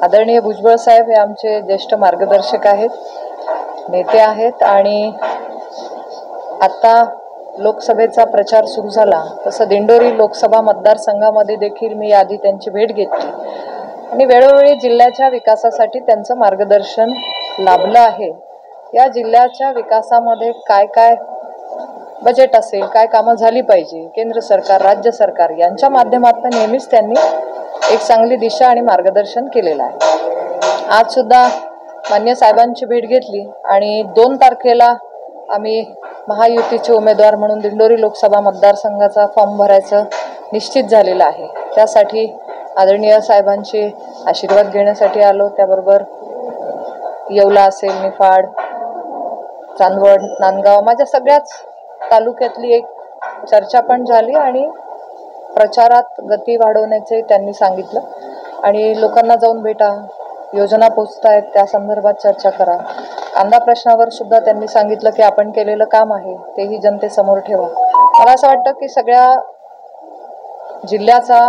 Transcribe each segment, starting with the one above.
आदरणीय भुजबळ साहेब हे आमचे ज्येष्ठ मार्गदर्शक आहेत, नेते आहेत आणि आता लोकसभेचा प्रचार सुरू झाला तसं दिंडोरी लोकसभा मतदारसंघामध्ये देखील मी आधी त्यांची भेट घेतली आणि वेळोवेळी जिल्ह्याच्या विकासासाठी त्यांचं मार्गदर्शन लाभलं आहे। या जिल्ह्याच्या विकासामध्ये काय काय बजेट असेल, काय कामं झाली पाहिजे, केंद्र सरकार राज्य सरकार यांच्या माध्यमातून नेहमीच त्यांनी एक चांगली दिशा आणि मार्गदर्शन केलेलं आहे। आज सुद्धा मान्य साहेबांची भेट घेतली आणि 2 तारखेला आम्ही महायुतीचे उमेदवार म्हणून दिंडोरी लोकसभा मतदारसंघाचा फॉर्म भरायचं निश्चित झालेलं आहे। त्यासाठी आदरणीय साहेबांचे आशीर्वाद घेण्यासाठी आलो। त्याबरोबर येवला असेल, निफाड, चांदवड, नांदगाव माझ्या सगळ्याच तालुक्यातली एक चर्चा पण झाली आणि प्रचारात गती वाढवण्याचे त्यांनी सांगितलं आणि लोकांना जाऊन भेटा, योजना पोहोचतायत त्या संदर्भात चर्चा करा। कांदा प्रश्नावर सुद्धा त्यांनी सांगितलं की आपण केलेलं काम आहे तेही जनतेसमोर ठेवा। मला असं वाटतं की सगळ्या जिल्ह्याचा,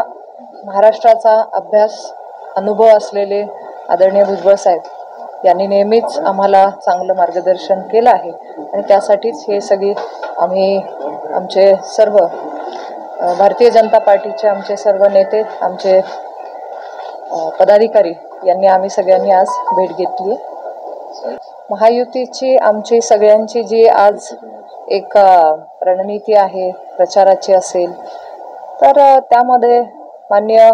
महाराष्ट्राचा अभ्यास, अनुभव असलेले आदरणीय भुजबळ साहेब यांनी नेहमीच आम्हाला चांगलं मार्गदर्शन केलं आहे आणि त्यासाठीच हे सगळे आमचे सर्व भारतीय जनता पार्टीचे आमचे सर्व नेते, आमचे पदाधिकारी यांनी आम्ही सगळ्यांनी आज भेट घेतली। महायुतीची आमची सगळ्यांची जी आज एक रणनीती आहे प्रचाराची असेल तर त्यामध्ये माननीय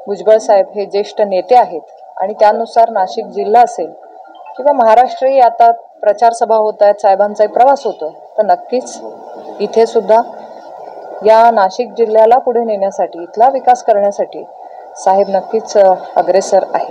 भुजबळ साहेब हे ज्येष्ठ नेते आहेत आणि त्यानुसार नाशिक जिल्हा असेल किंवा महाराष्ट्रही आता प्रचार सभा होत आहेत, साहेबांचाही प्रवास होतो, तर नक्कीच इथे सुद्धा या नाशिक जिल्ह्याला पुढे नेण्यासाठी, इथला विकास करण्यासाठी साहेब नक्कीच अग्रेसर आहे।